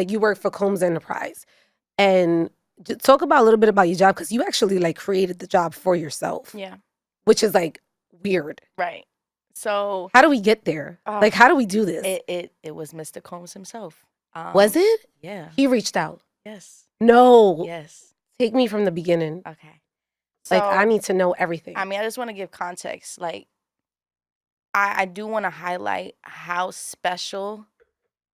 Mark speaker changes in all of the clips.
Speaker 1: Like, you work for Combs Enterprise. And talk about a little bit about your job, because you actually, like, created the job for yourself.
Speaker 2: Yeah.
Speaker 1: Which is, like, weird.
Speaker 2: Right. So
Speaker 1: how do we get there? Like, how do we do this?
Speaker 2: It was Mr. Combs himself.
Speaker 1: Was it?
Speaker 2: Yeah.
Speaker 1: He reached out.
Speaker 2: Yes.
Speaker 1: No.
Speaker 2: Yes.
Speaker 1: Take me from the beginning.
Speaker 2: Okay.
Speaker 1: Like, I need to know everything.
Speaker 2: I mean, I just want to give context. Like, I do want to highlight how special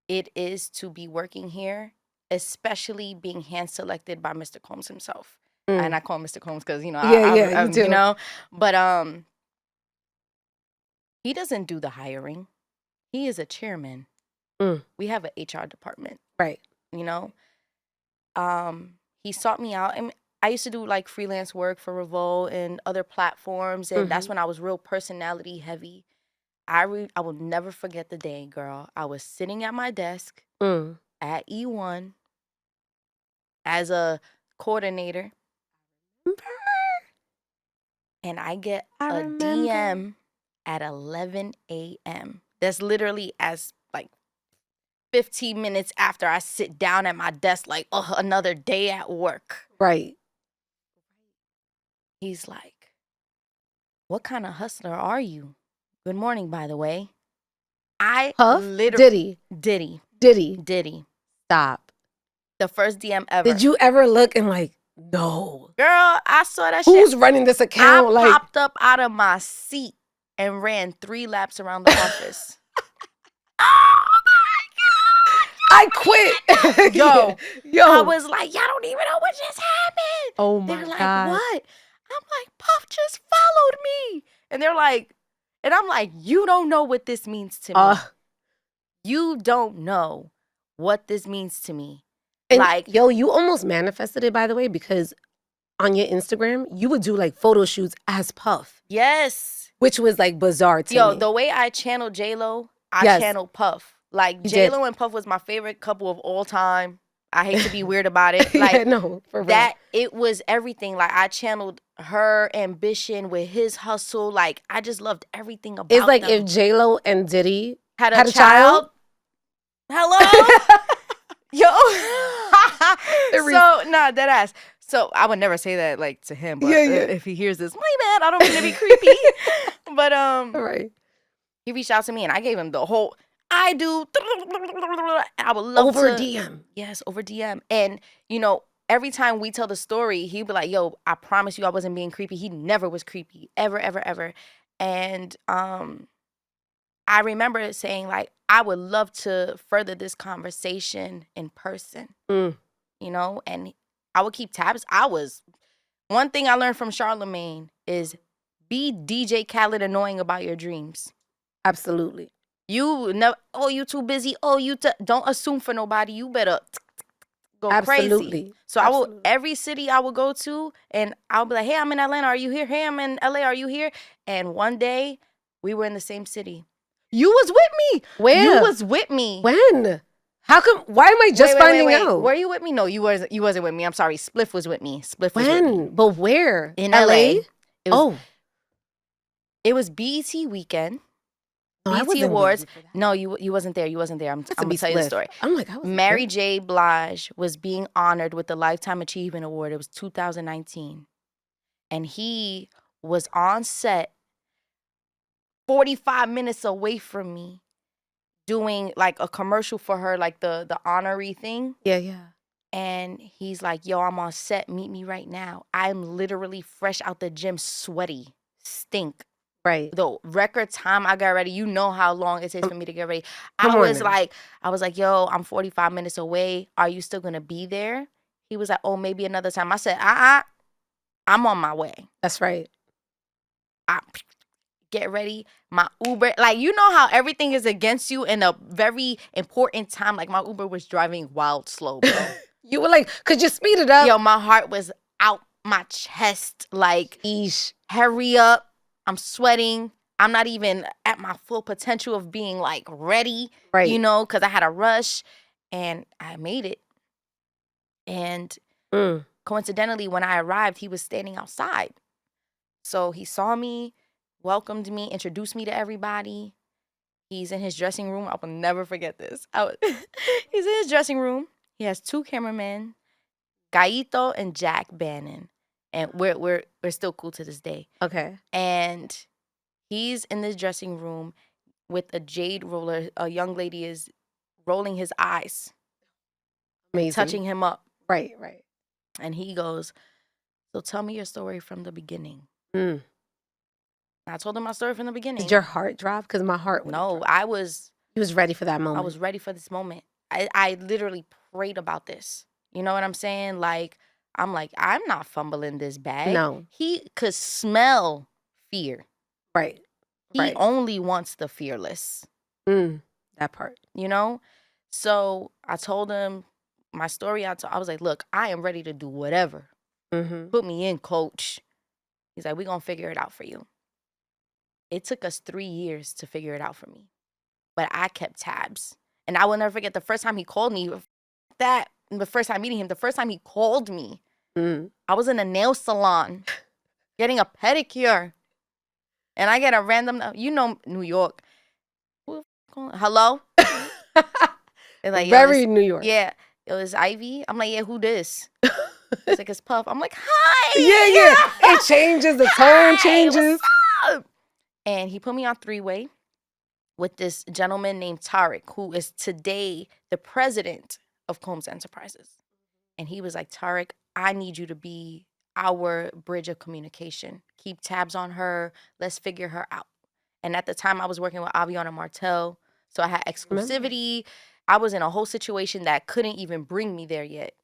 Speaker 2: it is to be working here, especially being hand selected by Mr. Combs himself. And I call him Mr. Combs because, you know,
Speaker 1: you do.
Speaker 2: You know, but he doesn't do the hiring. He is a chairman. We have an HR department.
Speaker 1: Right.
Speaker 2: You know, he sought me out. And I used to do like freelance work for Revolt and other platforms. And that's when I was real personality heavy. I will never forget the day, girl. I was sitting at my desk at E1 as a coordinator. And I get a DM at 11 a.m. That's literally as like 15 minutes after I sit down at my desk, like, oh, another day at work.
Speaker 1: Right.
Speaker 2: He's like, what kind of hustler are you? Good morning, by the way.
Speaker 1: Diddy. Stop.
Speaker 2: The first DM ever.
Speaker 1: Did you ever look and like, no.
Speaker 2: Girl, I saw that
Speaker 1: shit. Who's running this account?
Speaker 2: I popped up out of my seat and ran 3 laps around the office. Oh my God!
Speaker 1: I quit.
Speaker 2: Yo. I was like, y'all don't even know what just happened.
Speaker 1: Oh my
Speaker 2: They're like,
Speaker 1: God.
Speaker 2: what? I'm like, Puff just followed me. And they're like, and I'm like, you don't know what this means to me. You don't know what this means to me.
Speaker 1: And
Speaker 2: like,
Speaker 1: yo, you almost manifested it, by the way, because on your Instagram, you would do like photo shoots as Puff.
Speaker 2: Yes.
Speaker 1: Which was like bizarre to me.
Speaker 2: Yo, the way I channeled J-Lo, I channeled Puff. Like, J-Lo and Puff was my favorite couple of all time. I hate to be weird about it. Like,
Speaker 1: no, for real.
Speaker 2: That, it was everything. Like, I channeled her ambition with his hustle. Like, I just loved everything about
Speaker 1: It's like
Speaker 2: them.
Speaker 1: if J-Lo and Diddy
Speaker 2: had a child. Hello? Yo. So, nah, dead ass. So, I would never say that, like, to him. But if he hears this, my bad, I don't mean to be creepy. But,
Speaker 1: right.
Speaker 2: He reached out to me, and I gave him the whole, I do. I would love
Speaker 1: over DM.
Speaker 2: Yes, over DM. And, you know, every time we tell the story, he'd be like, yo, I promise you I wasn't being creepy. He never was creepy. Ever, ever, ever. And I remember saying, like, I would love to further this conversation in person. You know, and I would keep tabs. One thing I learned from Charlemagne is be DJ Khaled annoying about your dreams.
Speaker 1: Absolutely.
Speaker 2: You never, oh, you too busy. Oh, don't assume for nobody. You better go crazy. So I will, every city I would go to, and I'll be like, hey, I'm in Atlanta. Are you here? Hey, I'm in LA. Are you here? And one day we were in the same city. You was with me.
Speaker 1: Where?
Speaker 2: You was with me.
Speaker 1: When? How come? Why am I just finding out?
Speaker 2: Were you with me? No, you wasn't. You wasn't with me. I'm sorry. Spliff was with me. Spliff was with me.
Speaker 1: But where?
Speaker 2: In LA.
Speaker 1: It
Speaker 2: was BET weekend.
Speaker 1: No,
Speaker 2: BET Awards. No, you wasn't there. You wasn't there. I'm gonna tell you the story.
Speaker 1: I'm like,
Speaker 2: Mary J. Blige was being honored with the Lifetime Achievement Award. It was 2019, and he was on set 45 minutes away from me, doing like a commercial for her, like the honorary thing.
Speaker 1: Yeah.
Speaker 2: And he's like, yo, I'm on set. Meet me right now. I'm literally fresh out the gym, sweaty, stink.
Speaker 1: Right.
Speaker 2: The record time I got ready, you know how long it takes for me to get ready. I was like, yo, I'm 45 minutes away. Are you still gonna be there? He was like, oh, maybe another time. I said, I'm on my way.
Speaker 1: That's right.
Speaker 2: Get ready. My Uber, like, you know how everything is against you in a very important time. Like, my Uber was driving wild slow, bro.
Speaker 1: You were like, could you speed it up?
Speaker 2: Yo, my heart was out my chest. Like, hurry up. I'm sweating. I'm not even at my full potential of being, like, ready.
Speaker 1: Right.
Speaker 2: You know, because I had a rush. And I made it. And coincidentally, when I arrived, he was standing outside. So he saw me, welcomed me, introduced me to everybody. He's in his dressing room. I will never forget this. He's in his dressing room. He has 2 cameramen, Gaito and Jack Bannon, and we're still cool to this day.
Speaker 1: Okay.
Speaker 2: And he's in this dressing room with a jade roller. A young lady is rolling his eyes and
Speaker 1: Amazing.
Speaker 2: touching him up.
Speaker 1: Right, right.
Speaker 2: And he goes, "So tell me your story from the beginning."
Speaker 1: Mm.
Speaker 2: I told him my story from the beginning.
Speaker 1: Did your heart drop? Because my heart would.
Speaker 2: No,
Speaker 1: He was ready for that
Speaker 2: I
Speaker 1: moment.
Speaker 2: was ready for this moment. I literally prayed about this. You know what I'm saying? Like, I'm like, I'm not fumbling this bag.
Speaker 1: No.
Speaker 2: He could smell fear.
Speaker 1: Right.
Speaker 2: He
Speaker 1: Right.
Speaker 2: only wants the fearless.
Speaker 1: That part.
Speaker 2: You know? So I told him my story. I was like, look, I am ready to do whatever.
Speaker 1: Mm-hmm.
Speaker 2: Put me in, coach. He's like, we're going to figure it out for you. It took us 3 years to figure it out for me. But I kept tabs. And I will never forget the first time he called me, the first time meeting him, the first time he called me, I was in a nail salon getting a pedicure. And I get a random, New York. Who the f- calling? Hello? And like,
Speaker 1: Very New York.
Speaker 2: Yeah. It was Ivy. I'm like, yeah, who this? He's like, it's Puff. I'm like, hi.
Speaker 1: Yeah. It changes. The tone changes.
Speaker 2: What's up? And he put me on 3-way with this gentleman named Tariq, who is today the president of Combs Enterprises. And he was like, Tariq, I need you to be our bridge of communication. Keep tabs on her. Let's figure her out. And at the time, I was working with Avion and Martel. So I had exclusivity. I was in a whole situation that couldn't even bring me there yet.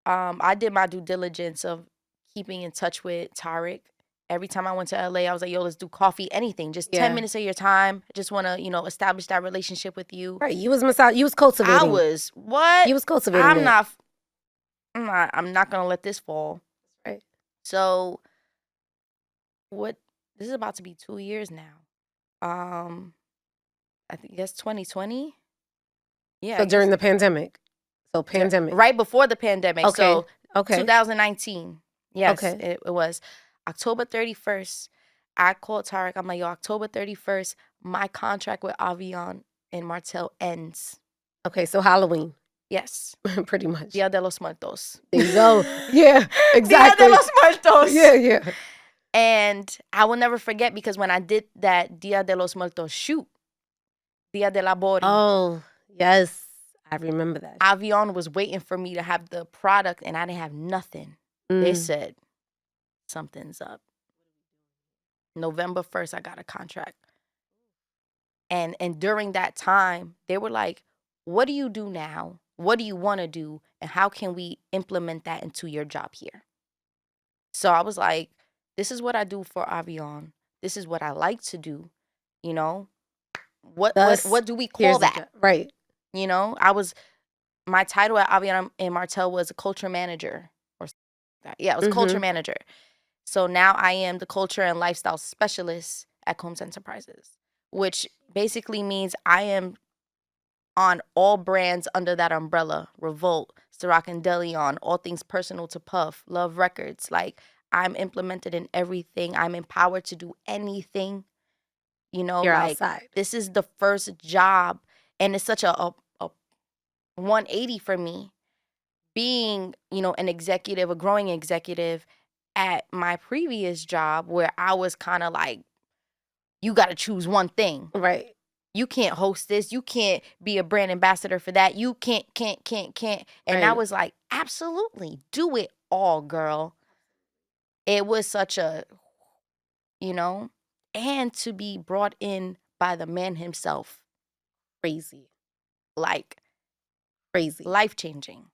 Speaker 2: I did my due diligence of keeping in touch with Tariq. Every time I went to LA, I was like, yo, let's do coffee, anything. Just 10 minutes of your time. I just want to, establish that relationship with you.
Speaker 1: Right. You was cultivating.
Speaker 2: I was what?
Speaker 1: You was cultivating.
Speaker 2: I'm not gonna let this fall.
Speaker 1: Right.
Speaker 2: So this is about to be 2 years now. I think that's 2020. Yeah.
Speaker 1: So during the pandemic. So pandemic.
Speaker 2: Right before the pandemic.
Speaker 1: Okay.
Speaker 2: So
Speaker 1: okay.
Speaker 2: 2019. Yes.
Speaker 1: Okay.
Speaker 2: It was October 31st. I called Tariq. I'm like, yo, October 31st, my contract with Avion and Martel ends.
Speaker 1: Okay, so Halloween.
Speaker 2: Yes.
Speaker 1: Pretty much.
Speaker 2: Dia de los Muertos.
Speaker 1: There you go. Yeah, exactly.
Speaker 2: Dia de los Muertos.
Speaker 1: Yeah.
Speaker 2: And I will never forget because when I did that Dia de los Muertos shoot, Dia de la Bori.
Speaker 1: Oh, yes. I remember that.
Speaker 2: Avion was waiting for me to have the product and I didn't have nothing. They said, something's up. November 1st, I got a contract. And during that time, they were like, what do you do now? What do you want to do? And how can we implement that into your job here? So I was like, this is what I do for Avion. This is what I like to do. What do we call that?
Speaker 1: Right.
Speaker 2: My title at Avion and Martel was a culture manager. Yeah, it was culture manager. So now I am the culture and lifestyle specialist at Combs Enterprises, which basically means I am on all brands under that umbrella. Revolt, Ciroc and Deleon, all things personal to Puff, Love Records. Like, I'm implemented in everything. I'm empowered to do anything.
Speaker 1: You're outside.
Speaker 2: This is the first job, and it's such a 180 for me. Being, an executive, a growing executive at my previous job where I was kind of like, you got to choose one thing.
Speaker 1: Right.
Speaker 2: You can't host this. You can't be a brand ambassador for that. You can't. And
Speaker 1: right.
Speaker 2: I was like, absolutely. Do it all, girl. It was such a, and to be brought in by the man himself.
Speaker 1: Crazy.
Speaker 2: Like,
Speaker 1: crazy.
Speaker 2: Life-changing.